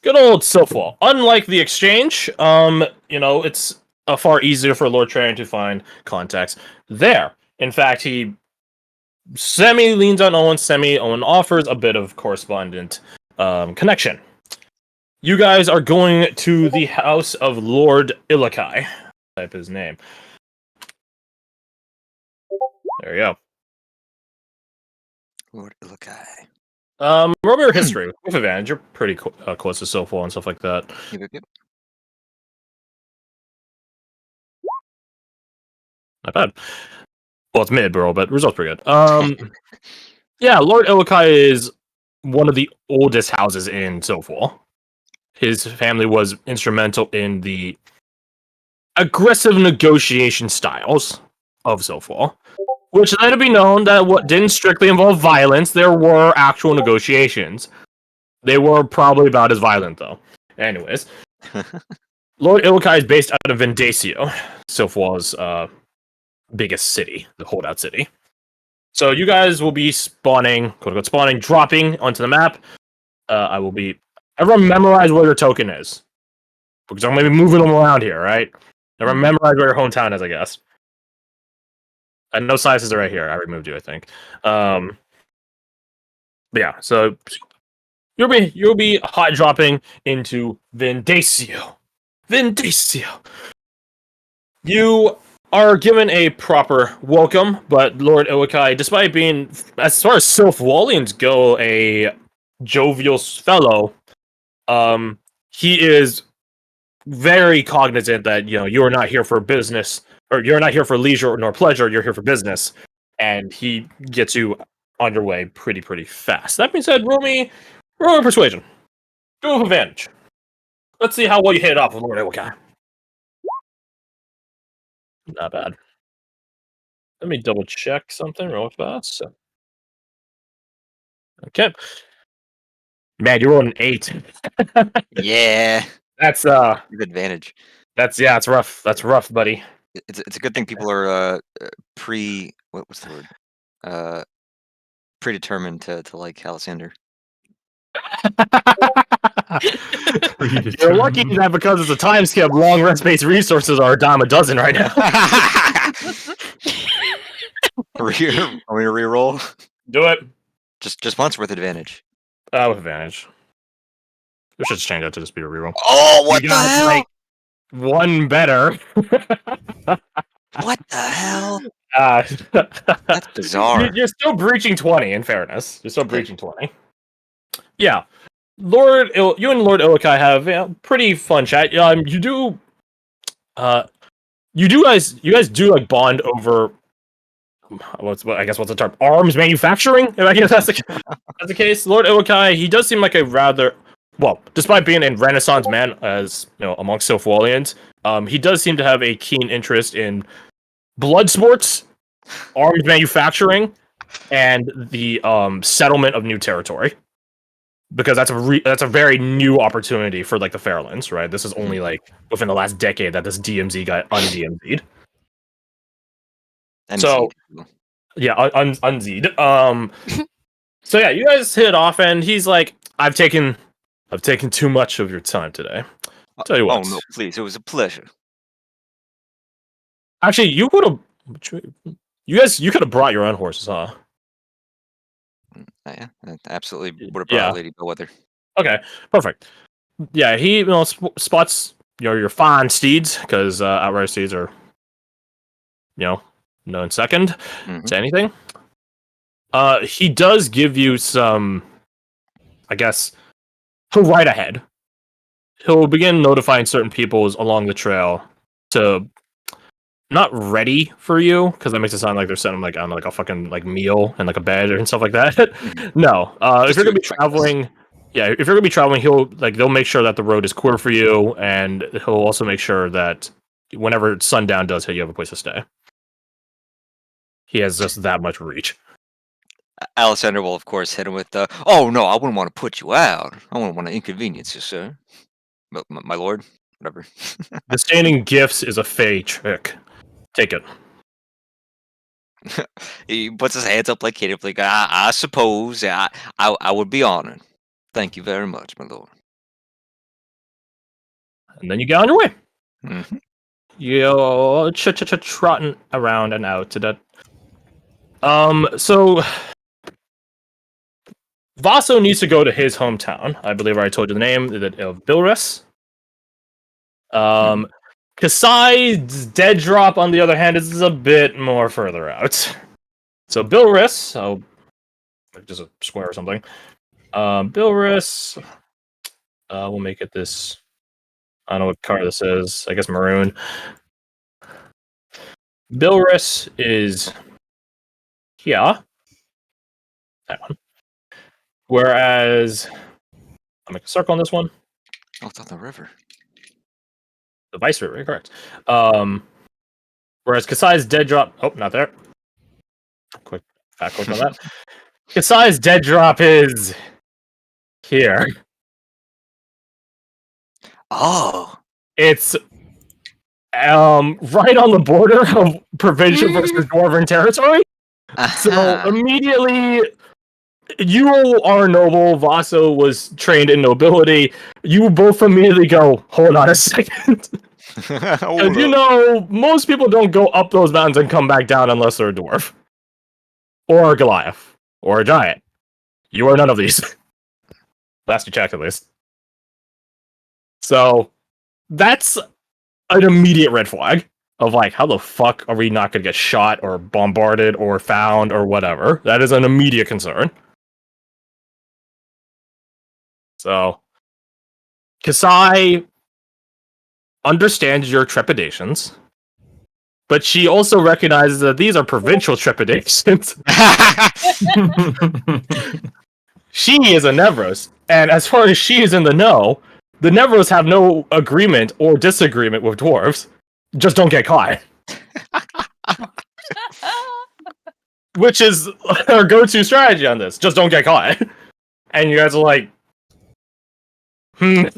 Good old Silphwall. Unlike the exchange, it's far easier for Lord Trarian to find contacts there. In fact, he semi leans on Owen, semi Owen offers a bit of correspondent connection. You guys are going to the house of Lord Illakai. Type his name. There you go. Lord Illakai. Roll your history with advantage. You're pretty close to Silphwall and stuff like that. Yep. Not bad. Well, it's mid, bro, but results pretty good. Yeah, Lord Illakai is one of the oldest houses in Silphwall. His family was instrumental in the aggressive negotiation styles of Silphwall, which let it be known that what didn't strictly involve violence, there were actual negotiations. They were probably about as violent, though. Anyways, Lord Illakai is based out of Vendacio, Silphwall's biggest city, the holdout city. So you guys will be spawning, quote unquote, spawning, dropping onto the map. Everyone memorize where your token is. Because I'm going to be moving them around here, right? Everyone memorize where your hometown is, I guess. I know sizes are right here. I removed you, I think. But yeah, so you'll be hot dropping into Vendacio. You are given a proper welcome, but Lord Illakai, despite being, as far as Silphwallians go, a jovial fellow, he is very cognizant that you are not here for business, or you're not here for leisure nor pleasure. You're here for business, and he gets you on your way pretty fast. That being said, roll me persuasion. Do have advantage. Let's see how well you hit it off with Lord Illakai. Not bad. Let me double check something real fast. Okay. Man, you rolled an 8. Yeah. That's Good advantage. It's rough. That's rough, buddy. It's a good thing people are what's the word? Predetermined to like Alessander. You're lucky that because it's a time skip, long rest-based resources are a dime a dozen right now. Are we gonna reroll? Do it. Just once with advantage. With advantage. We should change that to just be a reroll. Oh, what the hell? Like, one better. What the hell? That's bizarre. You're still breaching 20, in fairness. You're still breaching 20. Yeah. You and Lord Illakai have pretty fun chat. You guys do like bond over what's the term? Arms manufacturing? If I guess that's the case. Lord Illakai, he does seem like a rather despite being a Renaissance man, as amongst Silphwallians, he does seem to have a keen interest in blood sports, arms manufacturing, and the settlement of new territory. Because that's a very new opportunity for like the Fairlands, right? This is only like within the last decade that this DMZ got un-DMZ'd. So yeah, unz'd. So yeah, you guys hit it off, and he's like, I've taken too much of your time today. I'll tell you what. Oh no, please, it was a pleasure. Actually, you could have brought your own horses, huh? Yeah, absolutely would have brought Lady Bellwether. Okay, perfect. Yeah, he spots your fine steeds, because outright steeds are known second to anything. He does give you some, I guess, he'll ride ahead. He'll begin notifying certain peoples along the trail to not ready for you, because that makes it sound like they're setting like on like a fucking like meal and like a bed and stuff like that. No, if you're gonna be traveling, they'll make sure that the road is clear for you, and he'll also make sure that whenever sundown does hit, you have a place to stay. He has just that much reach. Alessander will, of course, hit him with the, oh no, I wouldn't want to put you out. I wouldn't want to inconvenience you, sir. But my lord, whatever. The standing gifts is a fey trick. Take it. He puts his hands up like I suppose I would be honored. Thank you very much, my lord. and then you get on your way. Mhm. You're trotting around and out to that. So Vaso needs to go to his hometown. I believe I already told you the name of Bilris. Kasai's Dead Drop, on the other hand, is a bit more further out. So Bilris, just a square or something. Bilris, we'll make it this. I don't know what color this is. I guess maroon. Bilris is here. That one. Whereas I'll make a circle on this one. Oh, it's on the river. The Vice River, correct. Whereas Kasai's Dead Drop. Oh, not there. Quick on that. Kasai's Dead Drop is here. Oh. It's right on the border of provincial versus dwarven territory. So Uh-huh. immediately, you are noble. Vaso was trained in nobility. You both immediately go, hold on a second. Because you know, most people don't go up those mountains and come back down unless they're a dwarf. Or a Goliath. Or a giant. You are none of these. Last you check, at least. So, that's an immediate red flag of like, how the fuck are we not going to get shot or bombarded or found or whatever? That is an immediate concern. So, Kasai understands your trepidations, but she also recognizes that these are provincial trepidations. She is a Nevros, and as far as she is in the know, the Nevros have no agreement or disagreement with dwarves. Just don't get caught. Which is our go-to strategy on this. Just don't get caught. And you guys are like, He's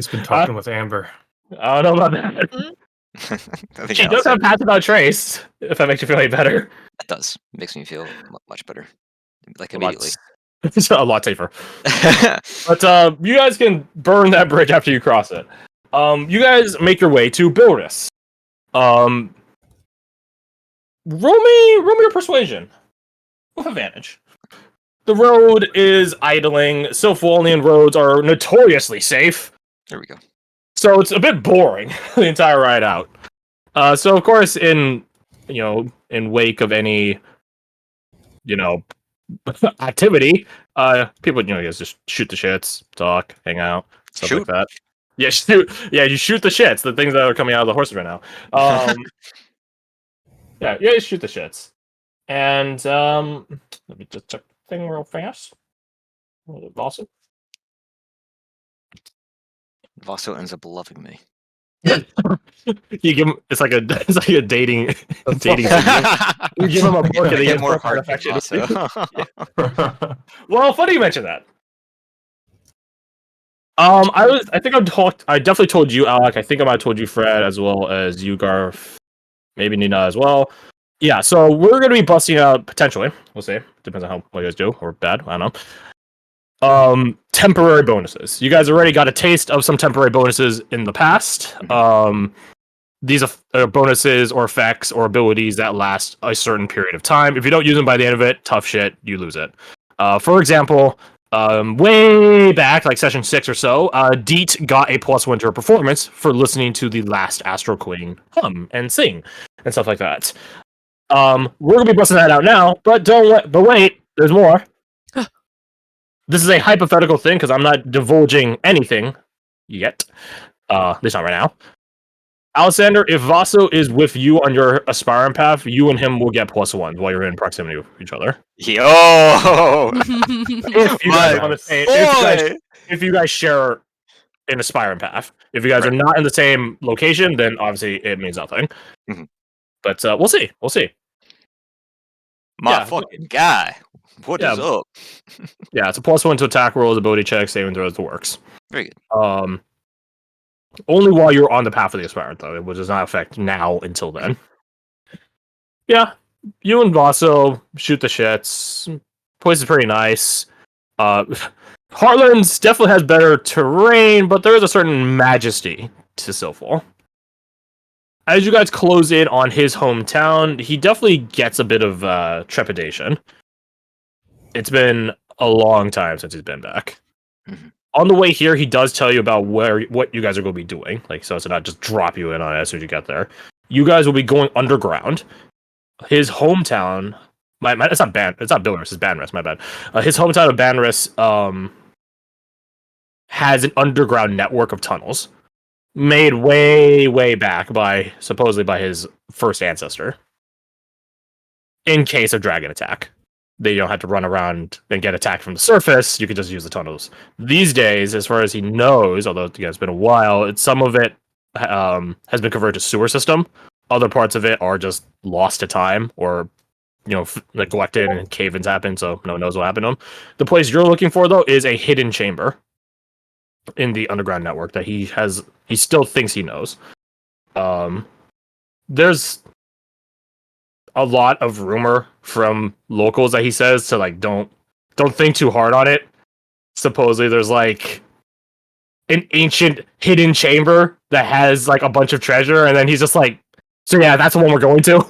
been talking with Amber. I don't know about that. I think She does have pass without trace, if that makes you feel any better. It does. Makes me feel much better. Like A lot- immediately. It's a lot safer. But you guys can burn that bridge after you cross it. You guys make your way to Bilris. Roll me your persuasion. With advantage. The road is idling. Sylpholian roads are notoriously safe. There we go. So it's a bit boring the entire ride out. So of course, in wake of any activity, people just shoot the shits, talk, hang out, stuff like that. Yeah, shoot. Yeah, you shoot the shits, the things that are coming out of the horses right now. Yeah, you shoot the shits. And let me just check the thing real fast. Awesome. Vaso ends up loving me. You give him. It's like a dating. You give him a book and he gets more heart affection. Well, funny you mention that. I definitely told you, Alec. I think I might have told you, Fred, as well as you, Garth. Maybe Nina as well. Yeah, so we're gonna be busting out potentially. We'll see. Depends on what you guys do, or bad. I don't know. Temporary bonuses. You guys already got a taste of some temporary bonuses in the past. These are bonuses or effects or abilities that last a certain period of time. If you don't use them by the end of it, tough shit, you lose it. For example, way back, like session 6 or so, Deet got a +1 to her performance for listening to the last Astral Queen hum and sing and stuff like that. We're gonna be busting that out now, but wait, there's more. This is a hypothetical thing because I'm not divulging anything yet. At least not right now. Alexander, if Vaso is with you on your aspiring path, you and him will get +1 while you're in proximity with each other. Yo! If you guys are on the same, if you guys share an aspiring path. If you guys are not in the same location, then obviously it means nothing. Mm-hmm. But we'll see. We'll see. My fucking guy. What is up? Yeah, it's a +1 to attack rolls, ability checks, saving throws, the works. Very good. Only while you're on the path of the aspirant, though, which does not affect now until then. Yeah, you and Vaso shoot the shits. Place is pretty nice. Heartlands definitely has better terrain, but there is a certain majesty to Silphal. As you guys close in on his hometown, he definitely gets a bit of trepidation. It's been a long time since he's been back. Mhm. On the way here, he does tell you about what you guys are going to be doing, like so to not just drop you in on it as soon as you get there. You guys will be going underground. His hometown, it's not Bilris, it's Banris. My bad. His hometown of Banris has an underground network of tunnels made way back by supposedly by his first ancestor. In case of dragon attack, they don't have to run around and get attacked from the surface. You can just use the tunnels. These days, as far as he knows, although it's been a while, some of it has been converted to sewer system. Other parts of it are just lost to time or neglected and cave-ins happen, so no one knows what happened to them. The place you're looking for, though, is a hidden chamber in the underground network that he still thinks he knows. There's a lot of rumor from locals that he says to like don't think too hard on it. Supposedly there's like an ancient hidden chamber that has like a bunch of treasure, and then he's just like, so yeah, that's the one we're going to.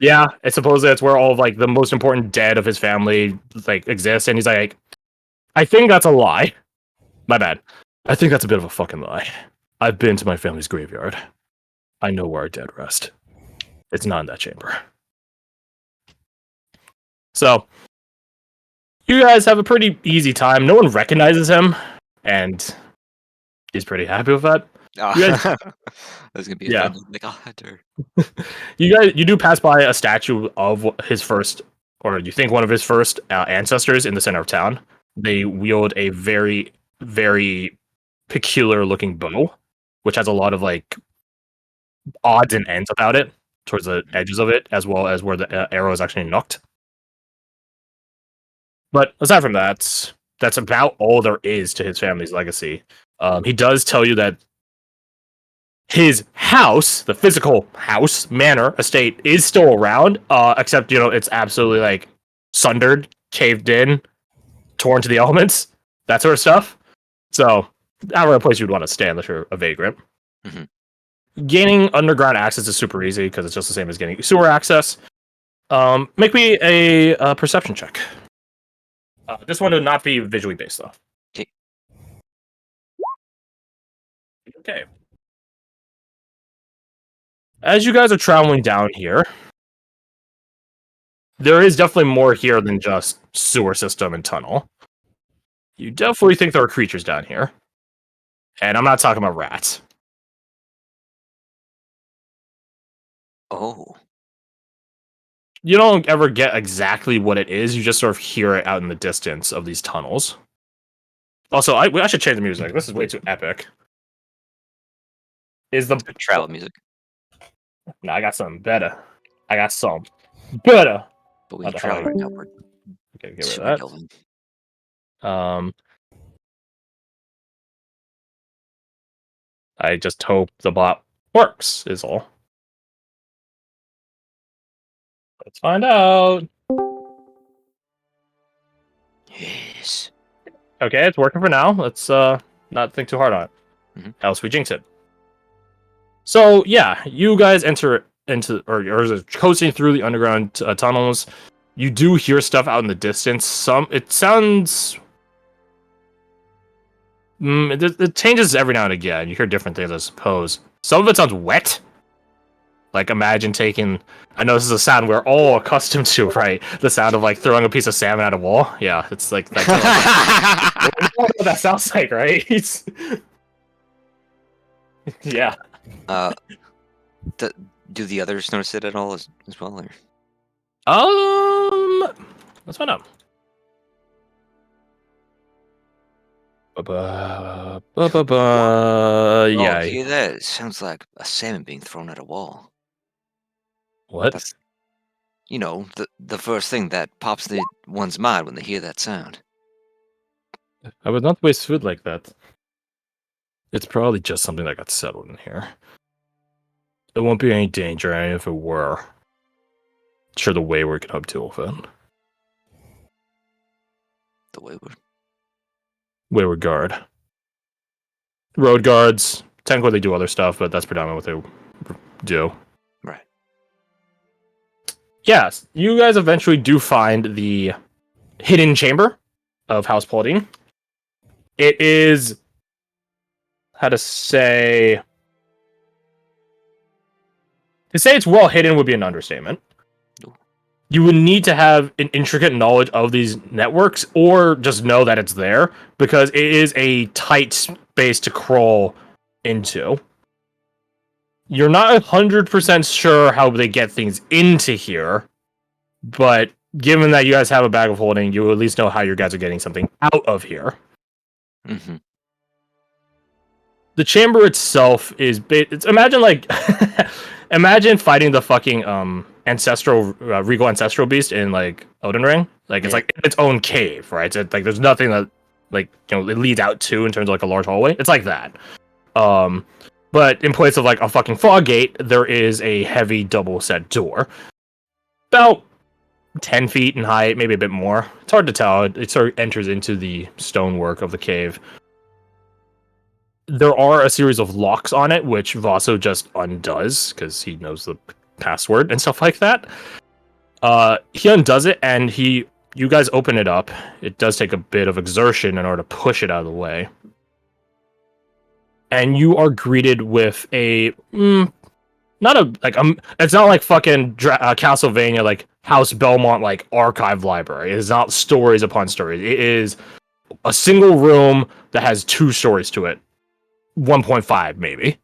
Yeah, it's supposedly that's where all of like the most important dead of his family like exist, and he's like, I think that's a lie. My bad. I think that's a bit of a fucking lie. I've been to my family's graveyard. I know where our dead rest. It's not in that chamber. So, you guys have a pretty easy time. No one recognizes him, and he's pretty happy with that. That's gonna be Yeah. fun. Like, oh, Hunter. You do pass by a statue of his first, or you think one of his first ancestors in the center of town. They wield a very, very peculiar looking bow, which has a lot of like odds and ends about it towards the edges of it, as well as where the arrow is actually knocked. But aside from that, that's about all there is to his family's legacy. He does tell you that his house, the physical house, manor, estate, is still around, except, it's absolutely, like, sundered, caved in, torn to the elements, that sort of stuff. So, not really a place you'd want to stay unless you're a vagrant. Mm-hmm. Gaining underground access is super easy, because it's just the same as getting sewer access. Make me a perception check. This one would not be visually based, though. Okay. As you guys are traveling down here, there is definitely more here than just sewer system and tunnel. You definitely think there are creatures down here. And I'm not talking about rats. Oh. You don't ever get exactly what it is. You just sort of hear it out in the distance of these tunnels. Also, I should change the music. This is way too epic. Is the travel music? No, I got something better. But we travel right now. Okay, get rid of that. I just hope the bot works, is all. Let's find out. Yes. Okay, it's working for now. Let's not think too hard on it. Mm-hmm. Else we jinx it. So yeah, you guys enter into or coasting through the underground tunnels. You do hear stuff out in the distance. It sounds. It changes every now and again. You hear different things, I suppose. Some of it sounds wet. Like, imagine taking... I know this is a sound we're all accustomed to, right? The sound of, like, throwing a piece of salmon at a wall. Yeah, it's like... That's what that sounds like, right? Yeah. Do the others notice it at all as well? Or? Let's find out. Yeah. Hear that? It sounds like a salmon being thrown at a wall. What? That's, the first thing that pops in one's mind when they hear that sound. I would not waste food like that. It's probably just something that got settled in here. There won't be any danger, and if it were, sure the Wayward could help deal with it. The Wayward? wayward guard. Road guards, technically they do other stuff, but that's predominantly what they do. Right. Yes, you guys eventually do find the hidden chamber of House Paulding. It is, how to say it's well hidden would be an understatement. You would need to have an intricate knowledge of these networks or just know that it's there because it is a tight space to crawl into. You're not 100% sure how they get things into here, but given that you guys have a bag of holding, you at least know how you guys are getting something out of here. Mm-hmm. The chamber itself is imagine like imagine fighting the fucking ancestral regal ancestral beast in like Elden Ring. Like it's like its own cave, right? So, like there's nothing that like it leads out to in terms of like a large hallway. It's like that. But in place of like a fucking fog gate, there is a heavy double set door. About 10 feet in height, maybe a bit more. It's hard to tell. It sort of enters into the stonework of the cave. There are a series of locks on it, which Vaso just undoes because he knows the password and stuff like that. He undoes it, and you guys open it up. It does take a bit of exertion in order to push it out of the way. And you are greeted with a it's not like fucking Castlevania, like House Belmont, like archive library. It is not stories upon stories. It is a single room that has 2 stories to it. 1.5 maybe.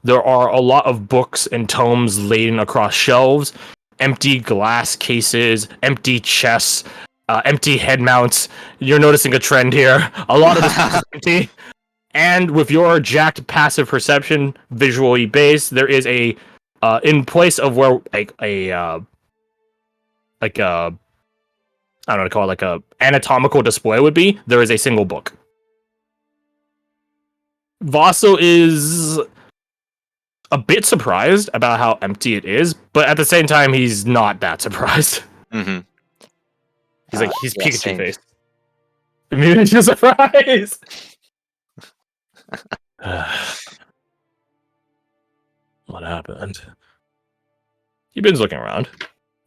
There are a lot of books and tomes laden across shelves, empty glass cases, empty chests, empty head mounts. You're noticing a trend here. A lot of this is empty. And with your jacked passive perception, visually based, there is a in place of where I don't know what to call it, like a anatomical display would be, there is a single book. Vaso is a bit surprised about how empty it is, but at the same time, he's not that surprised. Mm-hmm. He's like, he's Pikachu same. face. Maybe he's just surprised. What happened? Yubin's looking around,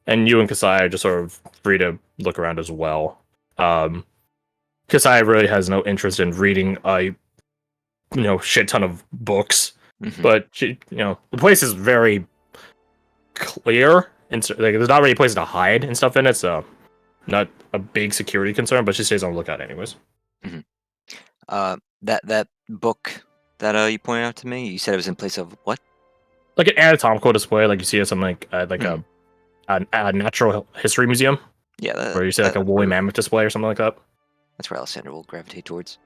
and you and Kasai are just sort of free to look around as well. Kasai really has no interest in reading a shit ton of books, but she, the place is very clear and like there's not really a place to hide and stuff in it, so not a big security concern. But she stays on the lookout anyways. That book that you pointed out to me, you said it was in place of what? Like an anatomical display, like you see at something like a natural history museum. Yeah, where you see like a woolly mammoth display or something like that. That's where Alessandra will gravitate towards.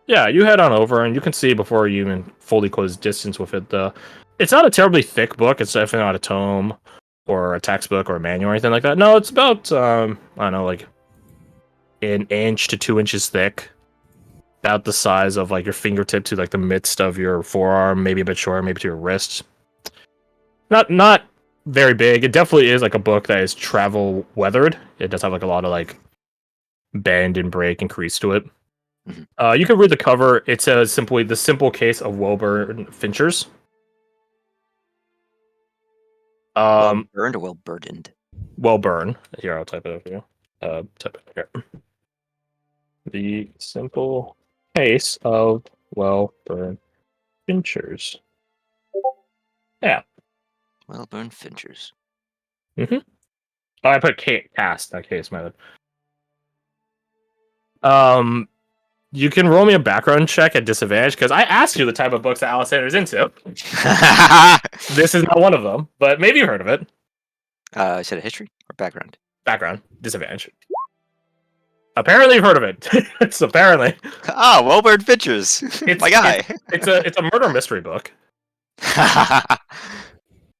Yeah, you head on over, and you can see before you even fully close distance with it. It's not a terribly thick book. It's definitely not a tome or a textbook or a manual or anything like that. No, it's about I don't know, like 1 inch to 2 inches thick. About the size of like your fingertip to like the midst of your forearm, maybe a bit shorter, maybe to your wrist. Not very big. It definitely is like a book that is travel weathered. It does have like a lot of like bend and break and crease to it. You can read the cover. It says simply "The Simple Case of Well-Burned Finchers." Well-burned or well-burdened? Well-burned. Here, I'll type it up for you. Type it here. The Simple Case of Well-Burned Finchers. Yeah. Well-burned Finchers. Oh, I put cast, not case, my bad. You can roll me a background check at disadvantage because I asked you the type of books that Alessandra's into. This is not one of them, but maybe you've heard of it. Is it a history or background? Background, disadvantage. Apparently you've heard of it. It's apparently. Ah, well-burned Finchers. My guy. It's a murder mystery book.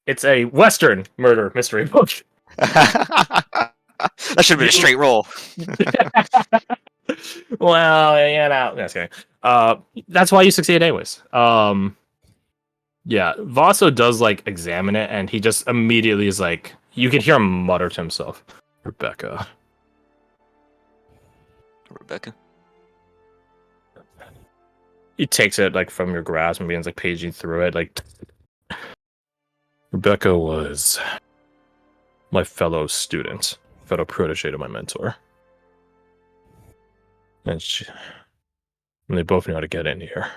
It's a Western murder mystery book. That should have been a straight roll. Well, that's okay. That's why you succeed anyways. Yeah, Vaso does like examine it, and he just immediately is like, you can hear him mutter to himself, Rebecca. He takes it like from your grasp and begins like paging through it. Like, Rebecca was my fellow student, fellow protege to my mentor, and they both knew how to get in here.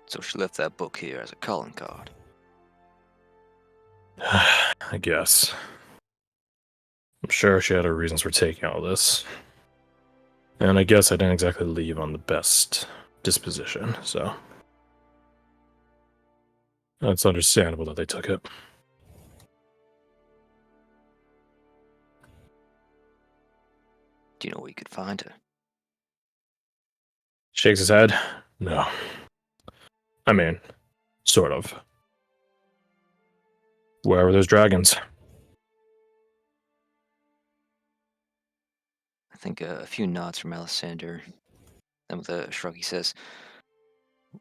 So she left that book here as a calling card. I guess. I'm sure she had her reasons for taking all this. And I guess I didn't exactly leave on the best disposition, so it's understandable that they took it. Do you know where you could find her? Shakes his head. No. I mean, sort of. Where were those dragons? I think a few nods from Alessander. Then with a shrug he says,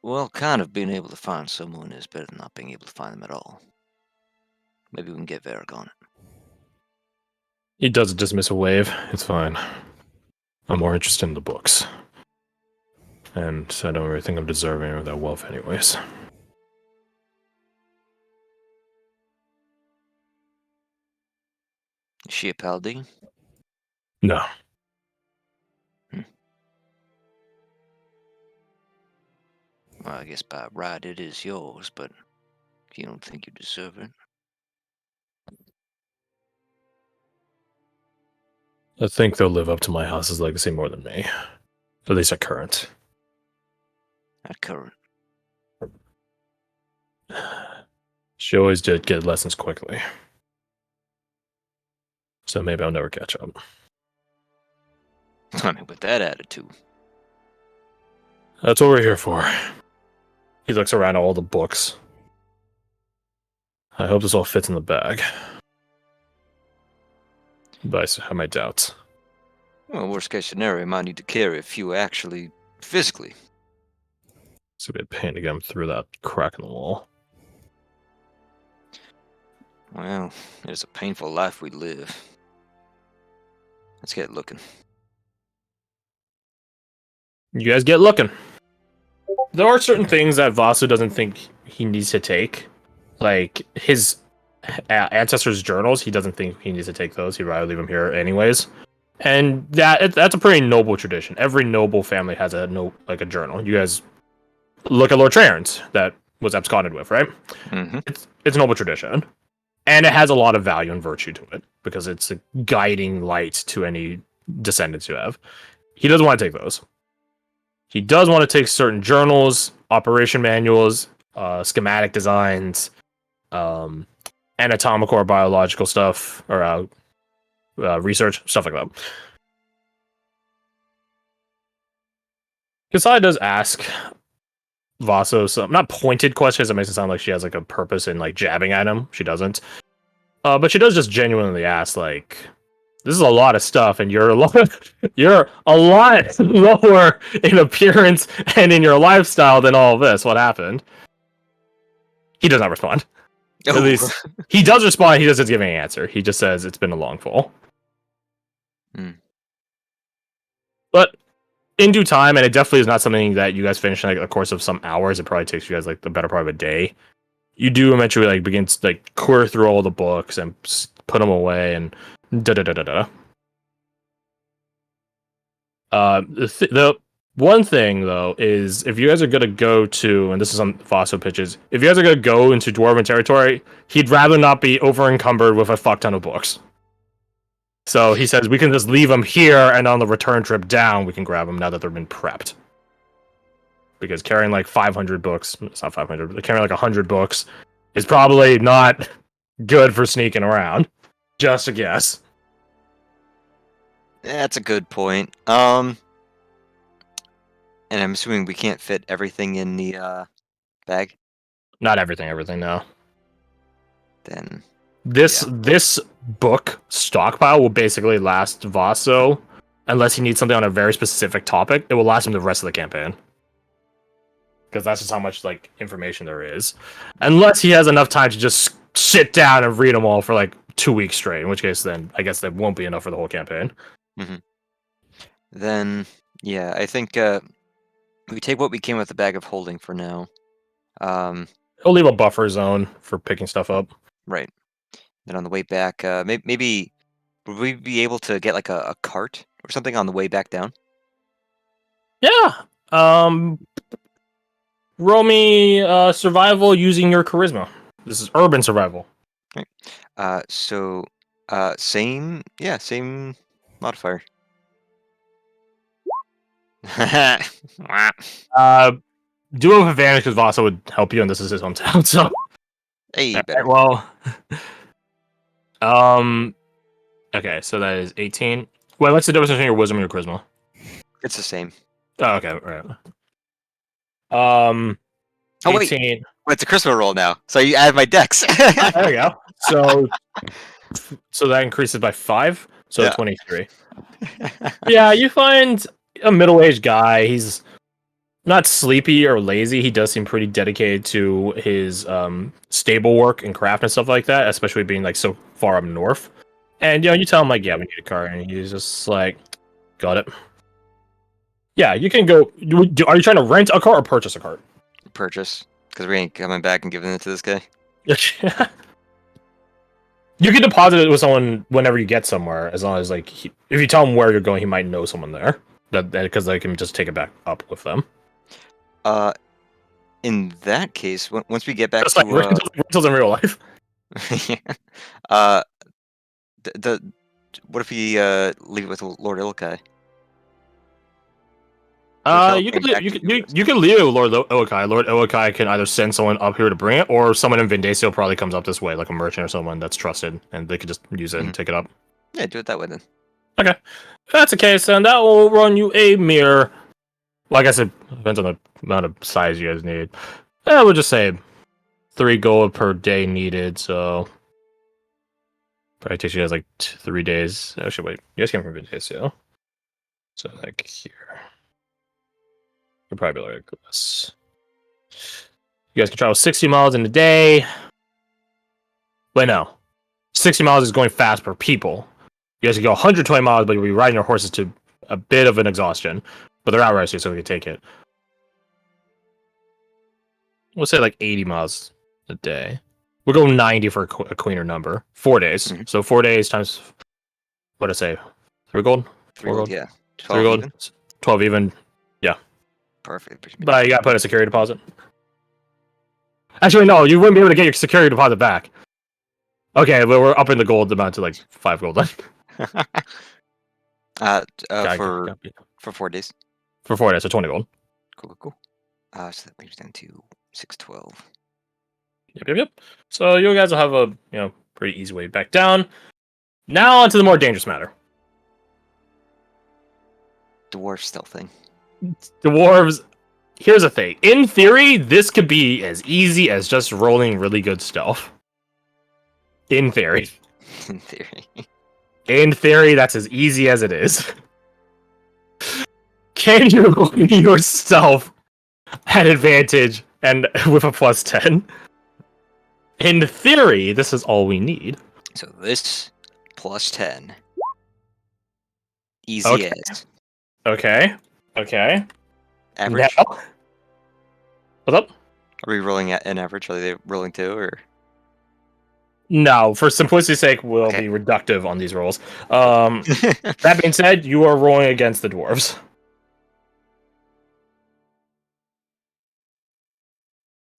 well, kind of being able to find someone is better than not being able to find them at all. Maybe we can get Varric on it. He does a dismissive wave. It's fine. I'm more interested in the books. And I don't really think I'm deserving of that wealth anyways. Is she a paladin? No. Well, I guess by right it is yours, but you don't think you deserve it. I think they'll live up to my house's legacy more than me. At least at current. At current. She always did get lessons quickly. So maybe I'll never catch up. I mean, with that attitude. That's what we're here for. He looks around at all the books. I hope this all fits in the bag. But I have my doubts. Well, worst case scenario, I might need to carry a few actually, physically. It's gonna be a pain to get him through that crack in the wall. Well, it is a painful life we live. Let's get looking. You guys get looking. There are certain things that Vasu doesn't think he needs to take. Like his ancestors' journals, he doesn't think he needs to take those. He'd rather leave them here anyways. And that's a pretty noble tradition. Every noble family has a journal. You guys look at Lord Traians that was absconded with, right? Mm-hmm. It's a noble tradition. And it has a lot of value and virtue to it because it's a guiding light to any descendants you have. He doesn't want to take those. He does want to take certain journals, operation manuals, schematic designs, anatomical or biological stuff, or research, stuff like that. Kasai does ask Vaso some not pointed questions. It makes it sound like she has like a purpose in like jabbing at him. She doesn't. But she does just genuinely ask, like, this is a lot of stuff, and you're a lot lower in appearance and in your lifestyle than all of this. What happened? He does not respond. At least he does respond. He doesn't give any answer. He just says it's been a long fall. But in due time, and it definitely is not something that you guys finish in like a course of some hours. It probably takes you guys like the better part of a day. You do eventually like begin to like clear through all the books and put them away and da. The one thing though is if you guys are gonna go to, and this is on Vaso pitches, if you guys are gonna go into Dwarven territory, he'd rather not be over encumbered with a fuck ton of books. So he says we can just leave them here, and on the return trip down, we can grab them now that they've been prepped. Because carrying like 500 books, it's not 500, but carrying like 100 books is probably not good for sneaking around. Just a guess. That's a good point. And I'm assuming we can't fit everything in the bag. Not everything, no. Then This book stockpile will basically last Vaso, unless he needs something on a very specific topic. It will last him the rest of the campaign. Because that's just how much like information there is. Unless he has enough time to just sit down and read them all for like 2 weeks straight, in which case then I guess that won't be enough for the whole campaign. Then Yeah, I think we take what we came with the bag of holding for now. He'll leave a buffer zone for picking stuff up. Right. Then on the way back, maybe would we be able to get like a cart or something on the way back down? Yeah. Roll me survival using your charisma. This is urban survival. Right. Same, yeah, same modifier. Uh, do have advantage because Vasa would help you, and this is his hometown. So, Hey, Alright, better. well, okay, so that is 18. Wait, what's the difference between your wisdom and your charisma? It's the same. Oh, okay, right. Oh, wait. 18. Well, it's a Christmas roll now, so you add my dex. There we go. So that increases by 5, so Yeah. 23. Yeah, you find a middle-aged guy. He's not sleepy or lazy. He does seem pretty dedicated to his stable work and craft and stuff like that, especially being like so far up north. And you tell him like, yeah, we need a car, and he's just like, got it. Yeah, you can go. Are you trying to rent a car or purchase a car? Purchase, because we ain't coming back and giving it to this guy. You can deposit it with someone whenever you get somewhere, as long as like if you tell him where you're going, he might know someone there. That because they can just take it back up with them. In that case, once we get back Just to like rentals in real life. what if we leave it with Lord Ilkai? You can leave it with Lord Iwakai. Lord Iwakai can either send someone up here to bring it, or someone in Vindacio probably comes up this way, like a merchant or someone that's trusted, and they could just use it and take it up. Yeah, do it that way then. Okay, if that's the case, then that will run you a mere. Like I said, depends on the amount of size you guys need. We'll just say 3 gold per day needed, so probably takes you guys like 3 days. Actually, wait, you guys came from Vindacio, so like here. You'll probably be like this. You guys can travel 60 miles in a day. Wait, no. 60 miles is going fast per people. You guys can go 120 miles, but you'll be riding your horses to a bit of an exhaustion. But they're outright, so we can take it. We'll say like 80 miles a day. We'll go 90 for a cleaner number. 4 days. Mm-hmm. So 4 days times, what did I say? 3 gold? 3 gold, yeah. 12 3 gold. Even? 12 even. Yeah. Perfect. But you gotta put a security deposit. Actually, no, you wouldn't be able to get your security deposit back. Okay, but we're upping the gold amount to like 5 gold then. For 4 days. For 4 days, so 20 gold. Cool. So that brings down to 612. Yep. So you guys will have a pretty easy way back down. Now onto the more dangerous matter. Dwarf stealthing. Dwarves. Here's the thing. In theory, this could be as easy as just rolling really good stealth. In theory. In theory, that's as easy as it is. Can you roll yourself at advantage and with a +10? In theory, this is all we need. So this +10. Easy as. Okay. Average? Now, what's up? Are we rolling at an average? Are they rolling 2 or? No, for simplicity's sake, we'll be reductive on these rolls. That being said, you are rolling against the dwarves.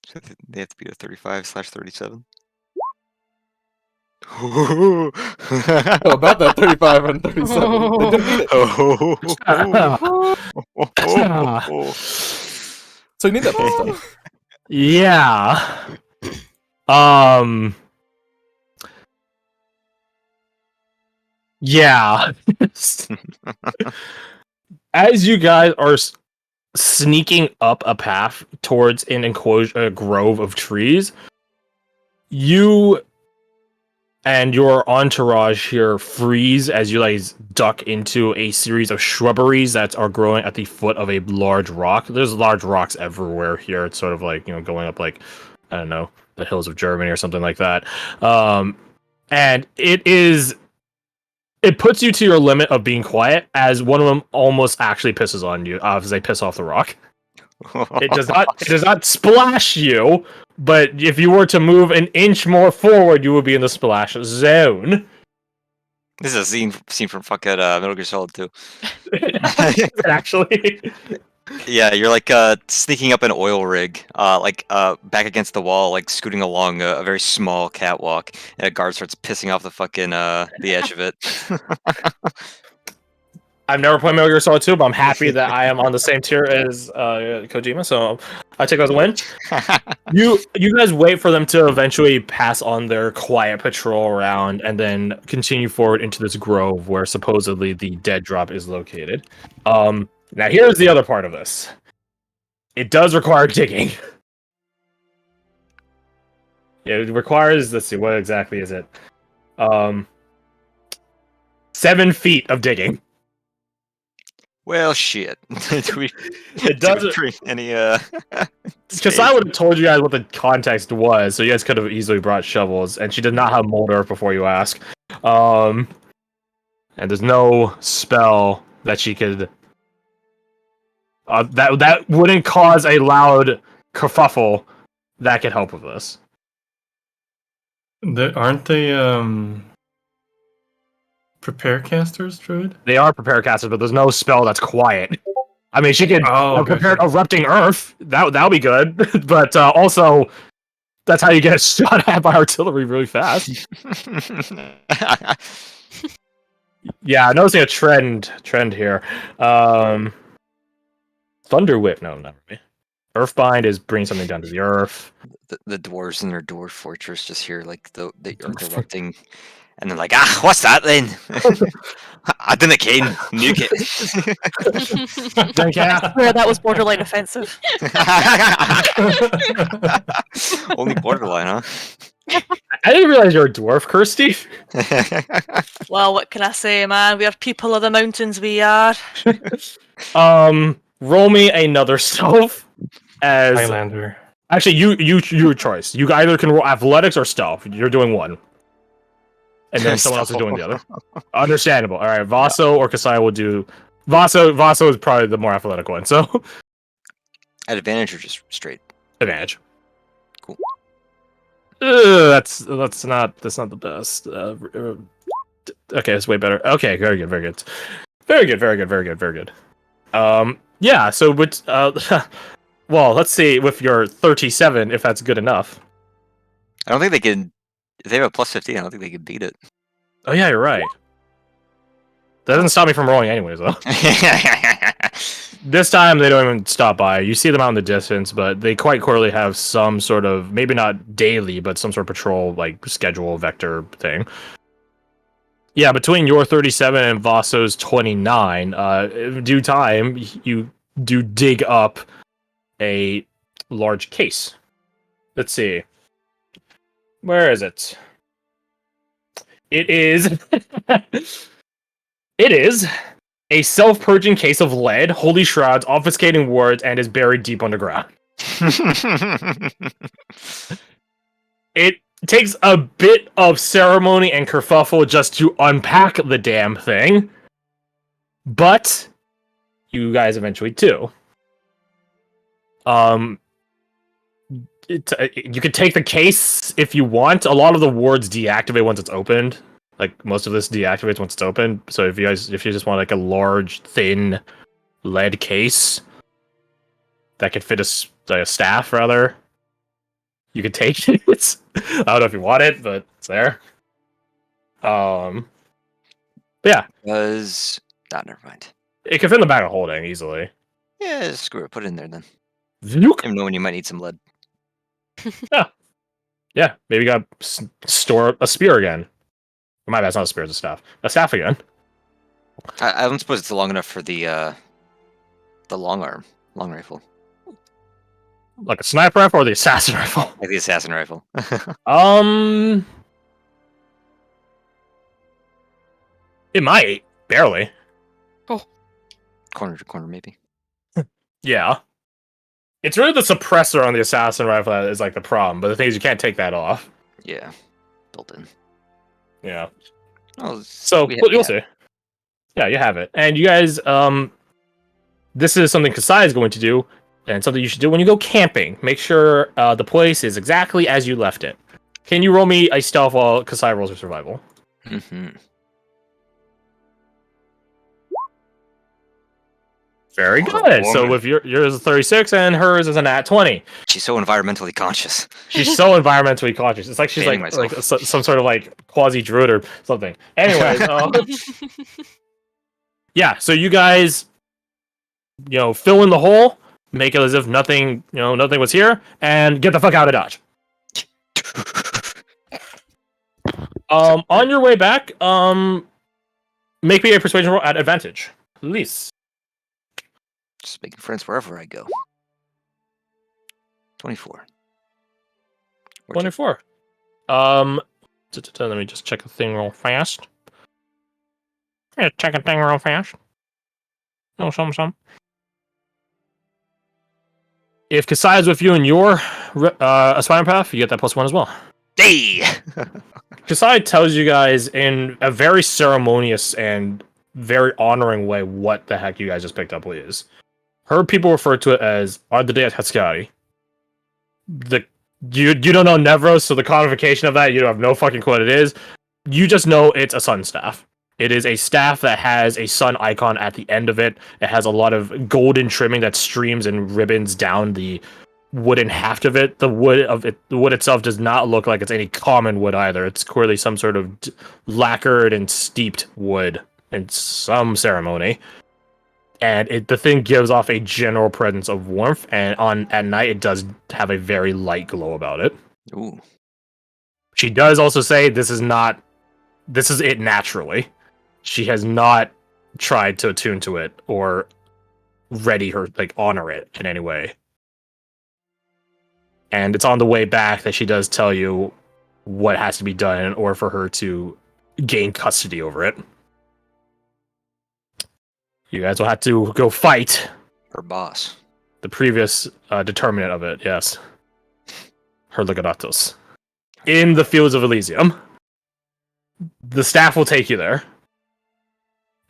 So they have to be a 35/37. About that 35 and 37. So you need that stuff. Yeah. Yeah. As you guys are sneaking up a path towards an enclosure, a grove of trees, you and your entourage here freeze as you guys duck into a series of shrubberies that are growing at the foot of a large rock. There's large rocks everywhere here. It's sort of like, going up like, I don't know, the hills of Germany or something like that. And it's it puts you to your limit of being quiet, as one of them almost actually pisses on you as they piss off the rock. It does not splash you, but if you were to move an inch more forward, you would be in the splash zone. This is a scene from fucking Metal Gear Solid 2. Actually, Yeah, you're like sneaking up an oil rig, back against the wall, like scooting along a very small catwalk, and a guard starts pissing off the fucking the edge of it. I've never played Metal Gear Solid 2, but I'm happy that I am on the same tier as Kojima, so I take that as a win. You guys wait for them to eventually pass on their quiet patrol around, and then continue forward into this grove where supposedly the dead drop is located. Now here's the other part of this. It does require digging. It requires, let's see, what exactly is it? 7 feet of digging. Well, shit. It doesn't. Any Because I would have told you guys what the context was, so you guys could have easily brought shovels. And she did not have mold earth before you ask. And there's no spell that she could. That wouldn't cause a loud kerfuffle that could help with this. Aren't they prepare casters, Druid? They are prepare casters, but there's no spell that's quiet. I mean, she could prepare erupting earth. That'll be good, but also that's how you get shot at by artillery really fast. Yeah, noticing a trend here. Thunder whip, no, never me. Earthbind is bringing something down to the earth. The dwarves in their dwarf fortress just hear like the earth erupting, and they're like, what's that then? I didn't cane, nuke it. Don't care. Where that was borderline offensive. Only borderline, huh? I didn't realize you're a dwarf, Kirsty. Well, what can I say, man? We are people of the mountains, we are. Roll me another stealth as Highlander. Actually, your choice. You either can roll athletics or stealth. You're doing one, and then someone else is doing the other. Understandable. All right, Vaso or Kasai will do. Vaso is probably the more athletic one, so At advantage or just straight? advantage. Cool. That's not the best. Okay, it's way better. Okay, very good. Very good. Yeah. So, but well, let's see with your 37 if that's good enough. I don't think they can. If they have a plus 15, I don't think they can beat it. Oh yeah, you're right. That doesn't stop me from rolling anyways, though. This time they don't even stop by. You see them out in the distance, but they quite clearly have some sort of, maybe not daily, but some sort of patrol like schedule vector thing. Yeah, between your 37 and Vaso's 29, in due time, you do dig up a large case. Let's see. Where is it? It is... It is a self-purging case of lead, holy shrouds, obfuscating words, and is buried deep underground. It takes a bit of ceremony and kerfuffle just to unpack the damn thing, but you guys eventually do. You could take the case if you want. A lot of the wards deactivate once it's opened. Like most of this deactivates once it's open. So if you just want like a large, thin lead case that could fit a staff, rather, you could take it. I don't know if you want it, but it's there. But yeah, never mind. it can fit in the bag of holding easily. Yeah, screw it. Put it in there then. Zook. Even know when you might need some lead. Yeah, maybe you got store a spear again. My bad, it's not a spear, it's a staff. A staff again. I don't suppose it's long enough for the long rifle, Like a sniper rifle or the assassin rifle? like the assassin rifle. It might. Barely. Corner to corner, maybe. Yeah. It's really the suppressor on the assassin rifle that is like the problem, but the thing is you can't take that off. Yeah, built in. Yeah. Oh, So we you'll have see. Yeah, you have it, and you guys. This is something Kasai is going to do, and something you should do when you go camping. Make sure the place is exactly as you left it. Can you roll me a stealth while Kasai rolls her survival? Mm-hmm. Very What a good. So woman. with yours is 36 and hers is an at 20. She's so environmentally conscious. She's so environmentally conscious. It's like she's Banning like myself. some sort of like quasi druid or something. Anyways, yeah. So you guys, fill in the hole, make it as if nothing, nothing was here, and get the fuck out of Dodge. On your way back, make me a persuasion roll at advantage, please. Just making friends wherever I go. 24. 24. Let me just check a thing real fast. Yeah, check a thing real fast. No, some. If Kasai is with you in your aspiring path, you get that +1 as well. Hey! Kasai tells you guys in a very ceremonious and very honoring way what the heck you guys just picked up is. Her people refer to it as Ardade Haskari. You don't know Nevros, so the codification of that, you have no fucking clue what it is. You just know it's a sun staff. It is a staff that has a sun icon at the end of it. It has a lot of golden trimming that streams and ribbons down the wooden haft of it. The wood itself does not look like it's any common wood either. It's clearly some sort of lacquered and steeped wood in some ceremony. And the thing gives off a general presence of warmth, and at night it does have a very light glow about it. Ooh. She does also say this is it naturally. She has not tried to attune to it or honor it in any way. And it's on the way back that she does tell you what has to be done in order for her to gain custody over it. You guys will have to go fight Her boss. the previous determinant of it, yes. Her Legatos. In the fields of Elysium. The staff will take you there.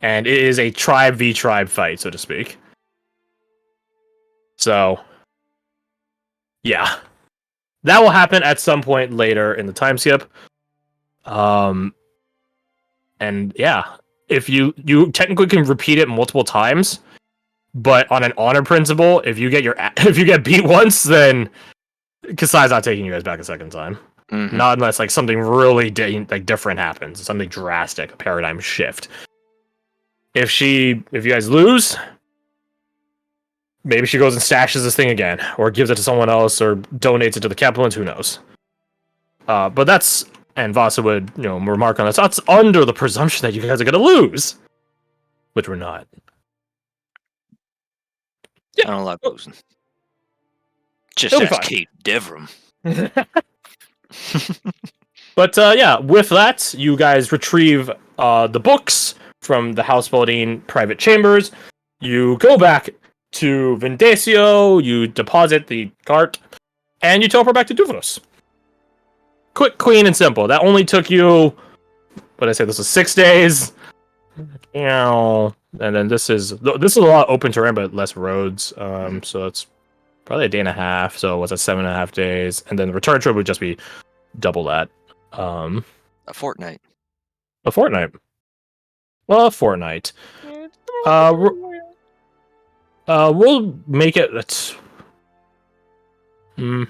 And it is a tribe v tribe fight, so to speak. So, yeah. That will happen at some point later in the time skip. And yeah, if you technically can repeat it multiple times, but on an honor principle, if you get beat once, then Kasai's not taking you guys back a second time. Mm-hmm. Not unless something really different happens, something drastic, a paradigm shift. If you guys lose, maybe she goes and stashes this thing again, or gives it to someone else, or donates it to the Capulans, who knows. But that's, and Vasa would, remark on this, that's under the presumption that you guys are going to lose. Which we're not. I don't like losing. Just It'll be ask fine. Kate Devram. But yeah, with that, you guys retrieve the books from the houseboating private chambers. You go back to Vindacio, you deposit the cart, and you teleport back to Duvros. Quick, clean, and simple. That only took you, this was 6 days. And then this is a lot of open terrain, but less roads. So it's probably a day and a half. So what's that, 7.5 days? And then the return trip would just be double that. A fortnight. A fortnight. Well, a fortnight. We'll make it. We'll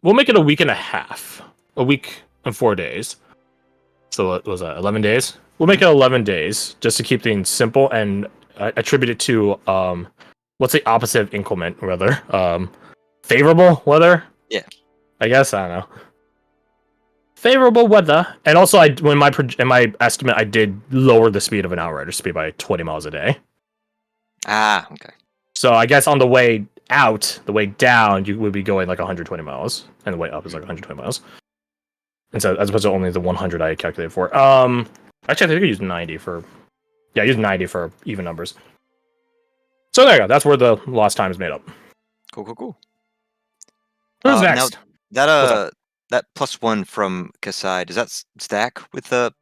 make it a week and a half. A week and 4 days. So what was that? 11 days. We'll make it 11 days just to keep things simple and attribute it to what's the opposite of inclement weather? Favorable weather. Yeah. I guess I don't know. Favorable weather, and also in my estimate, I did lower the speed of an outrider speed by 20 miles a day. Ah, okay. So I guess on the way out, the way down, you would be going like 120 miles, and the way up is like 120 miles. And so as opposed to only the 100 I calculated for. Actually, I think I used 90 for. Yeah, I used 90 for even numbers. So there you go. That's where the lost time is made up. Cool. Who's Now, next? that that +1 from Kasai, does that stack with the